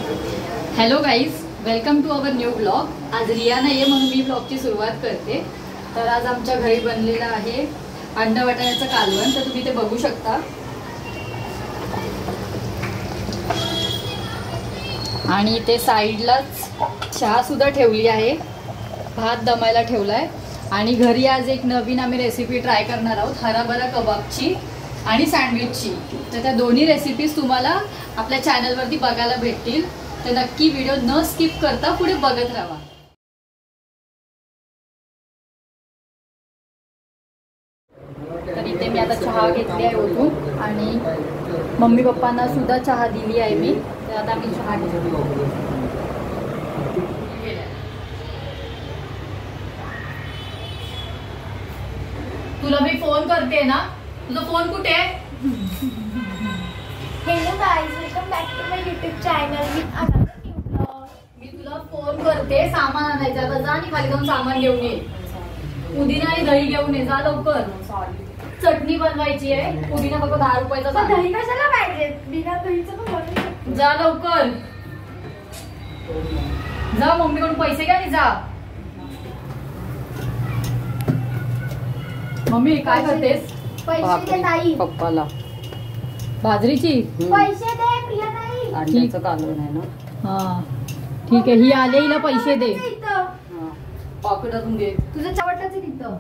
Hello guys, welcome to our new blog. आज रिया नाही आहे म्हणून मी ब्लॉगची सुरुवात करते। तर आज आमच्या घरी बनलेलं आहे अंडा वाटाण्याचं कालवण, तर तुम्ही ते बघू शकता। आणि ते साईडलाच चहा सुद्धा ठेवली आहे, भात दमायला ठेवलाय। आणि घरी आज एक नवीन आम्ही रेसिपी ट्राय करणार आहोत, हराभरा कबाबची आणि सँडविचची। तर त्या दोन्ही रेसिपीज तुम्हाला आपल्या चॅनलवरती बघायला भेटतील, तर नक्की व्हिडिओ न स्किप करता पुढे बघत राहा। तर इथे मी आता चहा घेतली आहे ओतून आणि मम्मी पप्पांना सुद्धा चहा दिली आहे मी। तर आता मी चहा घेते। तुला मी फोन करते ना, तुझा फोन कुठे आहे? Hello guys, welcome back to my YouTube channel with another new blog. मी तुला फोन करते, सामान आणायचं आता, जा आणि खाली जाऊन सामान घेऊन ये। पुदिना आणि दही घेऊन ये, जा लवकर। चटणी बनवायची आहे, पुदिना फक्त 10 रुपयाचा। दही कशाला पाहिजे? बिना दहीचं पण बनवू शकतो। जा लवकर, जा मम्मीकडून पैसे घ्या आणि जा। मम्मी काय करतेस? पैसे दे ताई। पप्पाला बाजरीची पैसे दे प्रिया ताई। अंड्याचं कालवण आहे ना। हा ठीक आहे, ही आले, हिला पैसे दे। पॉकेटातून घे। तुझं चवटाचं तिथं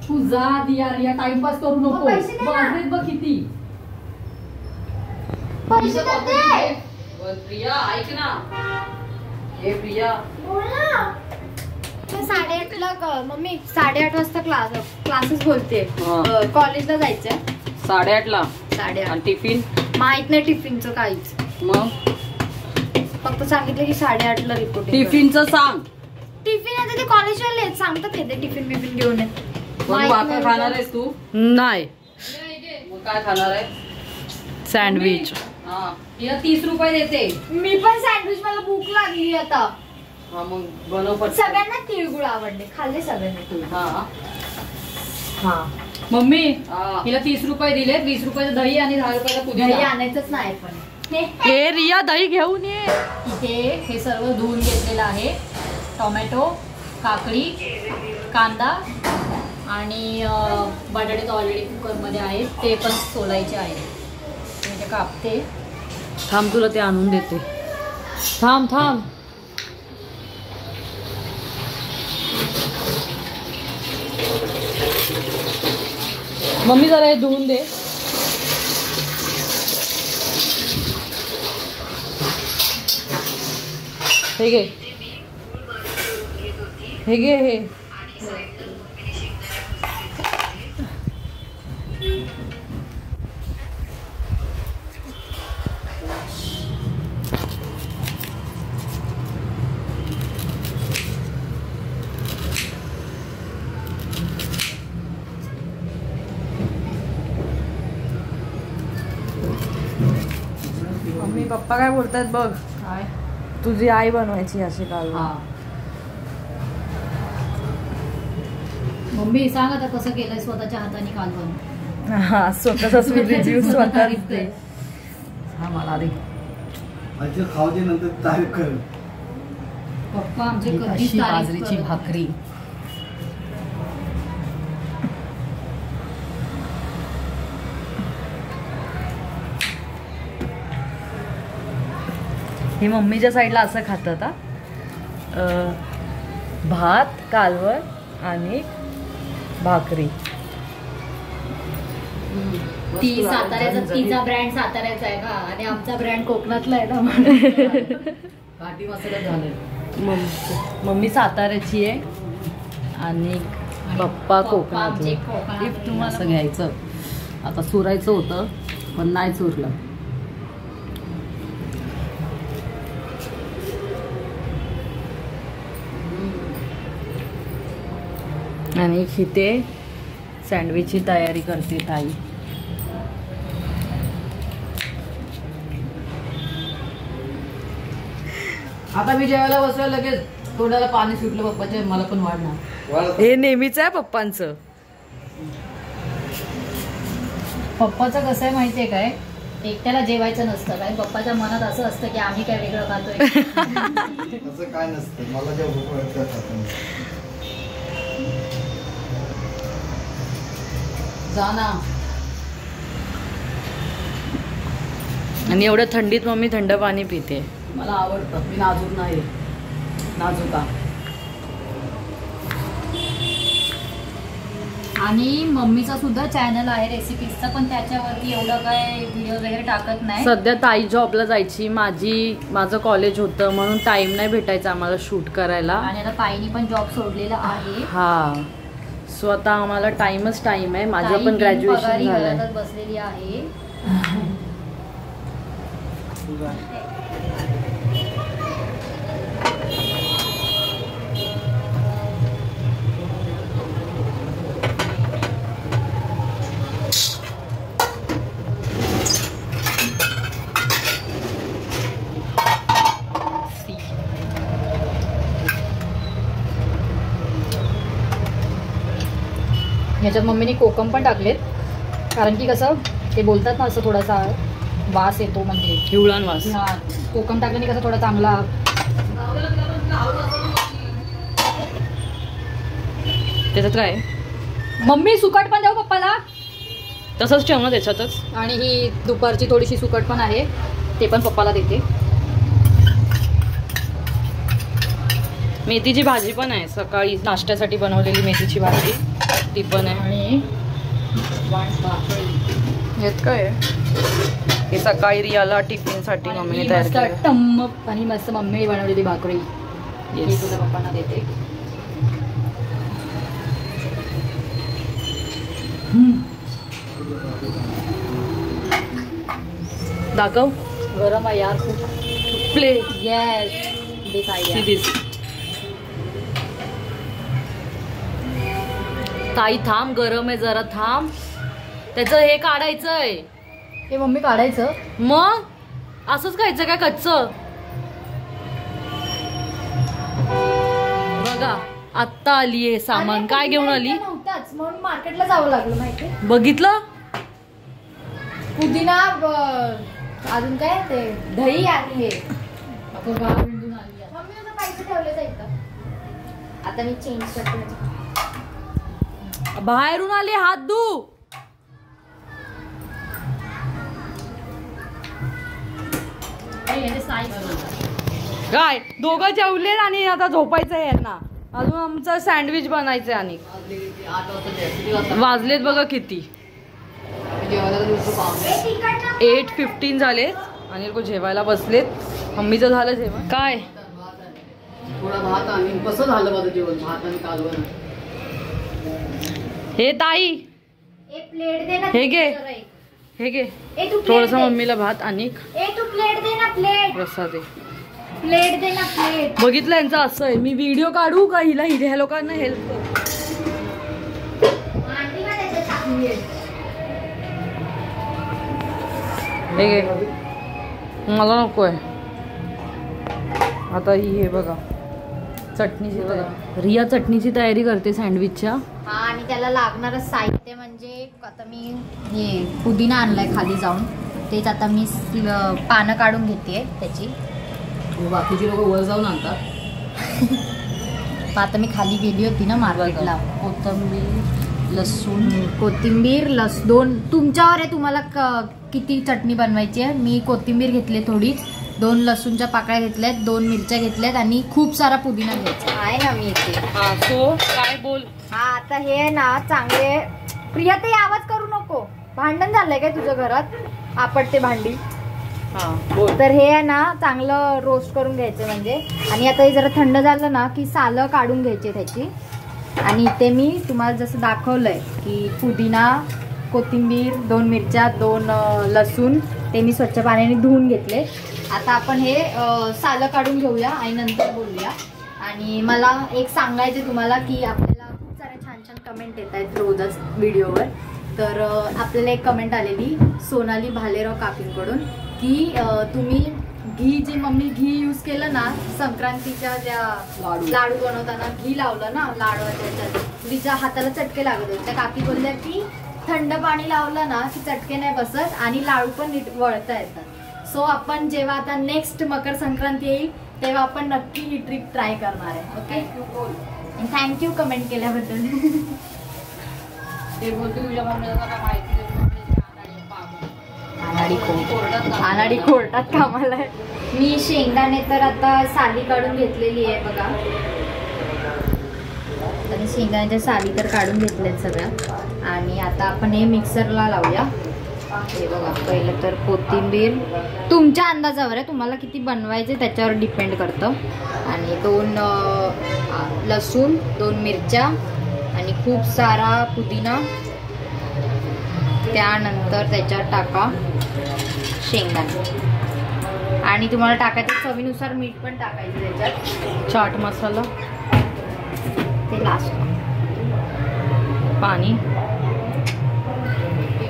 तू जा दिया, रिया टाइमपास करू नको। पैसे दे ना। बाजरीत बघ किती पैसे तर दे। प्रिया ऐक ना, हे प्रिया बोल ना। 8:30ला मम्मी 8:30 वाजता क्लासेस बोलते, कॉलेजला जायचंय 8:30ला। 8:30 आणि टिफिन माहित नाही टिफिनचं काहीच, मग फक्त सांगितलं की 8:30ला रिपोर्ट। टिफिनचं सांग। टिफिन आता ते कॉलेजवाले सांगतात येते टिफिन बिफिन घेऊन ये। मग भाकर खाणार आहेस तू? नाही। मग काय खाणार आहे? सँडविच। हा, हिला 30 रुपये देते। मी पण सँडविच, मला भूक लागली आता। हा मग बनव पटकन। सगळ्यांना तिळगुळ आवडले, खाल्ले सगळ्यांनी तिळगुळ। हा हा मम्मी हा। हिला 30 रुपये दिले, 20 रुपयाचं दही आणि 10 रुपयाचा दही पुदिना। आणायचंच नाही पण हे रिया दही घेऊन ये। इथे हे सर्व धुवून घेतलेलं आहे, टोमॅटो, काकडी, कांदा आणि बटाटे तर ऑलरेडी कुकरमध्ये आहेत, ते पण सोलायचे आहेत। मी ते कापते। थांब, तुला ते आणून देते। थांब थांब। मम्मी जरा हे धुवून दे। हे घे, हे घे, हे मम्मी पप्पा काय बोलतात बघ। काय? तुझी आई बनवायची अशी कालवण। हा मम्मी सांग आता कसं केलंय स्वतःच्या हाताने कालवण। हा, स्वतःचाच रिव्ह्यू स्वतः दिसते। हा मला दे। अच्छा खाऊ दे, नंतर तारीफ कर। पप्पा आमचे कधीच अशी तारीफ बाजरीची करत भाकरी। हे मम्मीच्या साईडला असं खातात हा, भात, कालवण आणि भाकरी। ती साताऱ्याचा, तिचा ब्रँड साताऱ्याचा आहे ना, आणि आमचा ब्रँड कोकणातला आहे ना। घाटी मसाला झालंय। मम्मी साताऱ्याची आहे आणि पप्पा कोकणातले। कोकणातले। तुम्हाला असं घ्यायचं, आता चुरायचं होतं पण नाही चुरलं। आणि इथे सँडविचची तयारी करते ताई। आता मी जेवायला बसलो, लगेच तोंडाला पाणी सुटलं पप्पाच्या, मला पण वाढणार। हे नेहमीच आहे पप्पांचं। पप्पाचं कसं आहे माहितीये काय, एकट्याला जेवायचं नसतं कारण पप्पाच्या मनात असं असतं की आम्ही काय वेगळं खातोय. असं काय नसतं, मला जेव्हा भूक लागते तेव्हा खातो मी. जा ना. आणि एवढ्या थंडीत मम्मी थंड पाणी पिते. मला आवडतं, मी नाजूक नाही, नाजूका. आणि मम्मीचा सुद्धा चॅनल आहे रेसिपीजचा, पण त्याच्यावरती एवढं काय व्हिडिओ वगैरे टाकत नाही. सध्या ताई जॉबला जायची, माझं कॉलेज होतं म्हणून टाइम नाही भेटायचा आम्हाला शूट करायला. आणि आता ताईनी पण जॉब सोडलेला आहे. हा, सो आता आम्हाला टाइम आहे. माझं पण ग्रॅज्युएशन झालंय. बसलेली आहे. ह्याच्यात मम्मीने कोकम पण टाकलेत कारण की कसं ते बोलतात ना, असं थोडासा वास येतो, म्हणजे हिवळण वास. हा, कोकम टाकल्याने कसं थोडा चांगला. त्याच्यात काय मम्मी सुकट पण देऊ पप्पाला. तसंच ठेव ना त्याच्यातच. आणि ही दुपारची थोडीशी सुकट पण आहे, ते पण पप्पाला देते. मेथीची भाजी पण आहे, सकाळी नाश्त्यासाठी बनवलेली मेथीची भाजी ती पण आहे. आणि हेच काय हे सकाळी रियाला टिफिनसाठी मम्मीने तयार केलं. टम्म आणि मस्त मम्मीने बनवलेली भाकरी ही तुझ्या पप्पांना देते. दाखव. गरम आहे यार खूप. प्ले. येस. ताई थांब, गरम आहे जरा थांब. त्याचं हे काढायचंय. हे मम्मी काढायचं. मग असंच खायचं काय कच्च. बघा आत्ता आलीये सामान. काय घेऊन आली. नव्हताच म्हणून मार्केटला जावं लागलं माहिती. बघितलं. पुदिना, अजून काय ते दही आणि हे. मम्मी पैसे ठेवले जायचं. आता मी चेंज करते. बाहेरून आले, हात धू. काय दोघं जेवले आणि आता झोपायचं आहे यांना. अजून आमचं सँडविच बनायचंय. आणि वाजलेत बघा किती. 8:15 झालेत आणि लोक जेवायला बसलेत. मम्मीचं झालं जेवण. काय थोडा भात आणि कसं झालं माझं जेवण. भात आणि कालवण. हे ताई एक प्लेट दे ना. हे घे, हे घे थोडस मम्मीला भात आणि तू प्लेट दे ना. प्लेट रस्सा दे. प्लेट दे ना. प्लेट. बघितलं यांचं असं आहे. मी व्हिडिओ काढू का हिला ह्या लोकांना हेल्प कर. हे घे. मला नकोय आता. ही हे बघा चटणीची तयारी. रिया चटणीची तयारी करते सँडविचच्या. हा, आणि त्याला लागणारं साहित्य म्हणजे आता मी हे पुदिना आणलाय खाली जाऊन. तेच आता मी पानं काढून घेते त्याची. बाकीची लोक वर जाऊन आणतात. आता मी खाली गेली होती ना मार्केटला. कोथिंबीर लसूण तुमच्यावर आहे. तुम्हाला किती चटणी बनवायची आहे. मी कोथिंबीर घेतली थोडीच, 2 लसूणच्या पाकळ्या घेतल्यात, 2 मिरच्या घेतल्यात आणि खूप सारा पुदिना घ्यायचा आहे ना मी इथे. हा सो काय बोल. हा, आता हे ना चांगले. प्रिया ते आवाज करू नको. भांडण झालंय काय तुझ्या घरात. आपटते भांडी. हा बोल. तर हे आहे ना चांगलं रोस्ट करून घ्यायचं म्हणजे. आणि आता हे जरा थंड झालं ना की सालं काढून घ्यायची त्याची. आणि इथे मी तुम्हाला जसं दाखवलंय की पुदिना, कोथिंबीर, 2 मिरच्या, 2 लसूण ते मी स्वच्छ पाण्याने धुवून घेतले. आता आपण हे सालं काढून घेऊया आणि नंतर बोलूया. आणि मला एक सांगायचं तुम्हाला की आपल्याला खूप सारे छान छान कमेंट येत आहेत रोजच व्हिडिओवर. तर आपल्याला एक कमेंट आलेली सोनाली भालेराव काकींकडून की तुम्ही घी जे मम्मी घी यूज केलं ना संक्रांतीच्या ज्या लाडू बनवताना घी लावलं ना लाडवाच्या तिच्या हाताला चटके लागत होते. त्या काकी बोलल्या की थंड पाणी लावलं ना की चटके नाही बसत आणि लाडू पण नीट वळता येतात. सो आपण जेव्हा आता नेक्स्ट मकर संक्रांती येईल तेव्हा आपण नक्की ही ट्रिक ट्राय करणार आहे. ओके, थँक्यू कमेंट केल्याबद्दल. ते बोलते तुझ्या मम्मीला जरा माहिती दे, अनाडी कोर्टात कामाला आहे. मी शेंगदाणे तर आता साली काढून घेतलेली आहे बघा. आणि शेंगदाण्याच्या साली तर काढून घेतल्यात सगळ्या. आणि आता आपण हे मिक्सरला लावूया. हे बघा, पहिलं तर कोथिंबीर तुमच्या अंदाजावर आहे, तुम्हाला किती बनवायचे त्याच्यावर डिपेंड करतं. आणि 2 लसूण, 2 मिरच्या आणि खूप सारा पुदिना. त्यानंतर त्याच्यात टाका शेंगदाणे आणि तुम्हाला टाकायचं चवीनुसार मीठ पण टाकायचं त्याच्यात. चाट मसाला, ते लास्ट.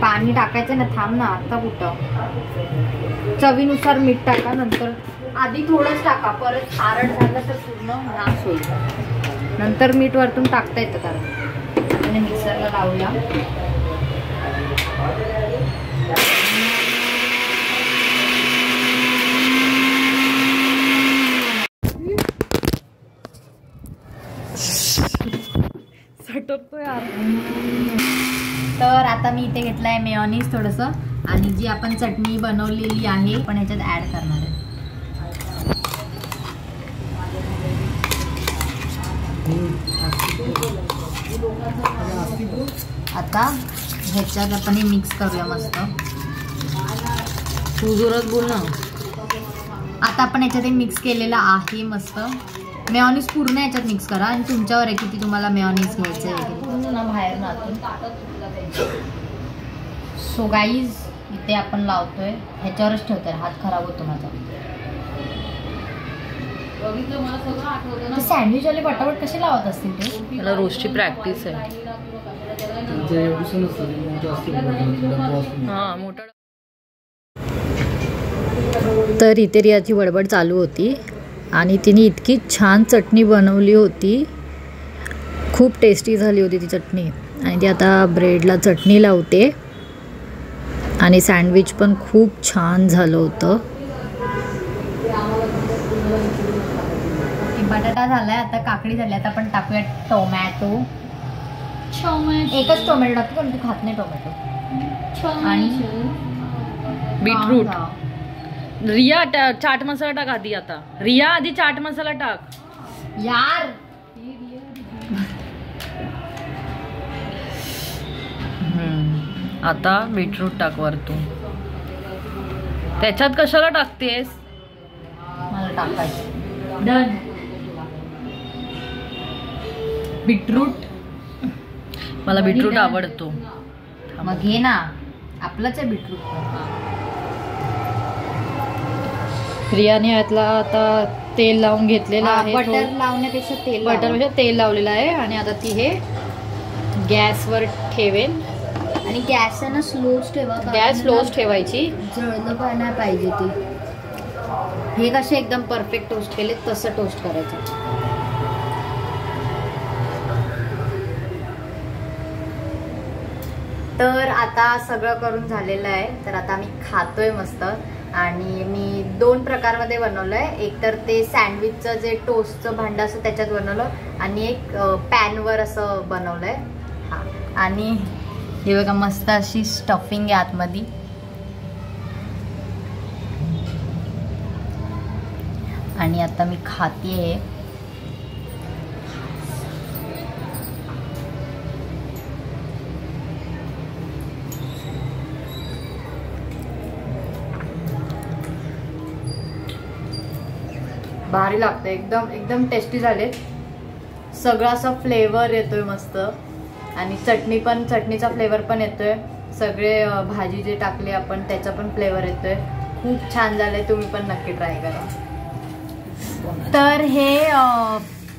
पाणी टाकायचं ना, थांब ना, आता कुठं. चवीनुसार मीठ टाका. नंतर आधी थोडंच टाका, परत खारट झालं तर पूर्ण नाश होईल. नंतर मीठ वरतून टाकता येतं कारण. आणि मिक्सरला लावूया. सटकतोय यार. तर आता मी इथे घेतलं आहे मेयोनीज थोडंसं. आणि जी आपण चटणी बनवलेली आहे पण ह्याच्यात ॲड करणार आहे. आता ह्याच्यात आपण हे मिक्स करूया मस्त. तू जोरात बोल ना. आता आपण ह्याच्यात हे मिक्स केलेलं आहे मस्त. मेयोनीज पूर्ण ह्याच्यात मिक्स करा आणि तुमच्यावर आहे किती तुम्हाला मेयोनीज घ्यायचं आहे ना बाहेर ना. सो गाईज इथे आपण लावतोय, ह्याच्यावरच ठेवतोय, हात खराब होतो माझा. बघितलं मला सगळं आठवतं ना. सँडविच वाले पटापट कसे लावत असतील ते. मला रोजची प्रॅक्टिस आहे. हां, मोठा. तर इथे रियाची बडबड चालू होती आणि तिने इतकी छान चटणी बनवली होती, खूप टेस्टी झाली होती ती चटणी. आणि ती आता ब्रेडला चटणी लावते. आणि सँडविच पण खूप छान झालं होतं. बटाटा झालाय, आता काकडी झाली. आता आपण टाकूया टोमॅटो. एकच टोमॅटो टाकतो पण तू खात नाही टोमॅटो. आणि बीटरूट. रिया चाट मसाला टाक आधी. आता रिया आधी चाट मसाला टाक यार. आता बीटरूट टाक वरतून. त्याच्यात कशाला टाकतेस. मला टाकायचं. डन. बीटरूट. मला बीटरूट आवडतो. मग घे ना, आपलंच आहे बीटरूट. रियाने यातला आता तेल लावून घेतलेलं आहे. बटर लावण्यापेक्षा बटरपेक्षा तेल लावलेलं आहे. आणि आता ती हे गॅसवर ठेवेल. आणि गॅस आहे ना स्लोच ठेवा. गॅस स्लोच ठेवायची. जळलं पण नाही पाहिजे ती. हे कसे एकदम परफेक्ट टोस्ट केले तसं टोस्ट करायचं. तर आता सगळं करून झालेलं आहे. तर आता मी खातोय मस्त. आणि मी 2 प्रकारमध्ये बनवलं आहे. एक तर ते सँडविचचं जे टोस्टचं भांडं असं त्याच्यात बनवलं आणि एक पॅनवर असं बनवलं आहे. हां, आणि हे बघा मस्त अशी स्टफिंग आहे आतमध्ये. आणि आता मी खाते. भारी लागतं. एकदम एकदम टेस्टी झाले. सगळा असा फ्लेवर येतोय मस्त. आणि चटणीचा फ्लेवर पण येतोय. सगळे भाजी जे टाकली आपण त्याचा पण फ्लेवर येतोय. खूप छान झालंय. तुम्ही पण नक्की ट्राय करा. तर हे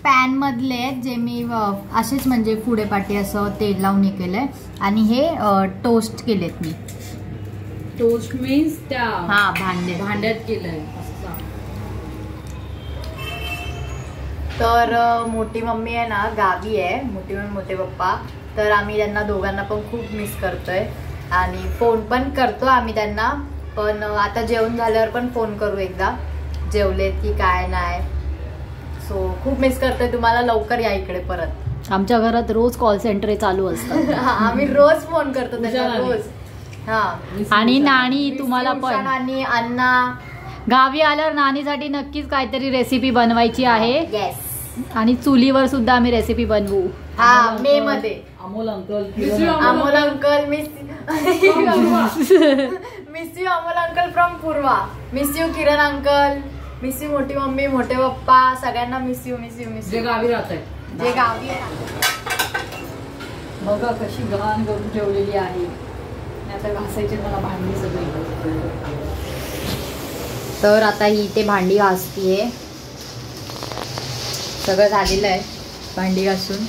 पॅन मधले आहेत जे मी असेच म्हणजे पुढे पाठी असं तेल लावून हे केलंय. आणि हे टोस्ट केलेत मी. टोस्ट मीन्स त्या हा भांड्यात केलंय. तर मोठी मम्मी आहे ना गावी आहे. मोठी मम्मी मोठे पप्पा तर आम्ही त्यांना दोघांना पण खूप मिस करतोय आणि फोन पण करतो आम्ही त्यांना, पण आता जेवण झाल्यावर पण फोन करू एकदा जेवलेत की काय नाही. सो खूप मिस करतोय तुम्हाला. लवकर या इकडे परत. आमच्या घरात रोज कॉल सेंटर चालू असतात. आम्ही रोज फोन करतो त्यांना रोज. हा आणि नानी तुम्हाला पण आणि अण्णा गावी आल्यावर नानीसाठी नक्कीच काहीतरी रेसिपी बनवायची आहे. येस. आणि चुलीवर सुद्धा आम्ही रेसिपी बनवू. हा मे मध्ये. Amol uncle Amol uncle miss you Amol uncle from Purva. Miss you Kiran uncle. Miss you मोठी मम्मी मोठे पप्पा. सगळ्यांना miss you miss you miss जे यू. गावी राहत आहे. जे गावी बघा कशी घाण करून ठेवलेली आहे. आता घासायचे मला भांडी सगळी. तर आता ही इथे भांडी घासतीये. सगळं झालेलं आहे भांडी घासून.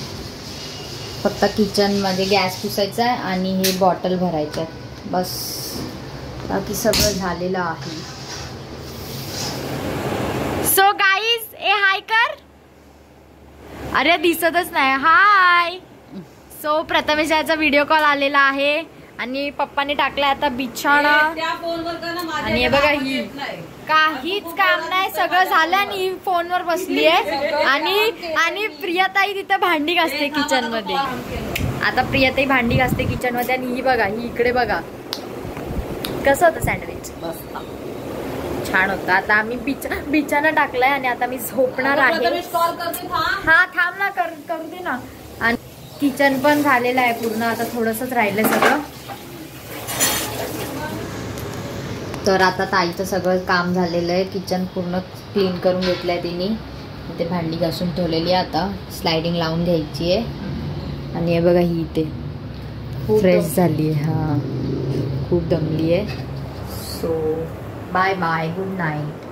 फक्त किचन मध्ये गॅस पुसायचा आहे आणि हे बॉटल भरायचं आहे बस. बाकी सगळं झालेलं आहे. सो गाईज ए हाय कर. अरे दिसतच नाही. हाय. सो प्रथमेशाचा व्हिडिओ कॉल आलेला आहे आणि पप्पाने टाकलाय आता बिछाणा. आणि हे बघा ही काहीच काम नाही, सगळं झालं आणि ही फोनवर बसली आहे. आणि प्रियाताई तिथे भांडी घासते किचन मध्ये. आता प्रियाताई भांडी घासते किचन मध्ये आणि ही बघा, ही इकडे बघा कसं होतं सँडविच. छान होतं. आता आम्ही बिछाना टाकलाय आणि आता मी झोपणार आहे. हा थांब ना, करू दे ना. आणि किचन पण झालेलं आहे पूर्ण. आता थोडंसंच राहिलंय सगळं. तर आता ताईचं सगळं काम झालेलं आहे. किचन पूर्ण क्लीन करून घेतलंय तिने. इथे भांडी घासून ठेवलेली आहे. आता स्लायडिंग लावून घ्यायची आहे. आणि हे बघा ही इथे फ्रेश झाली आहे. हां खूप दमली आहे. So bye bye, good night.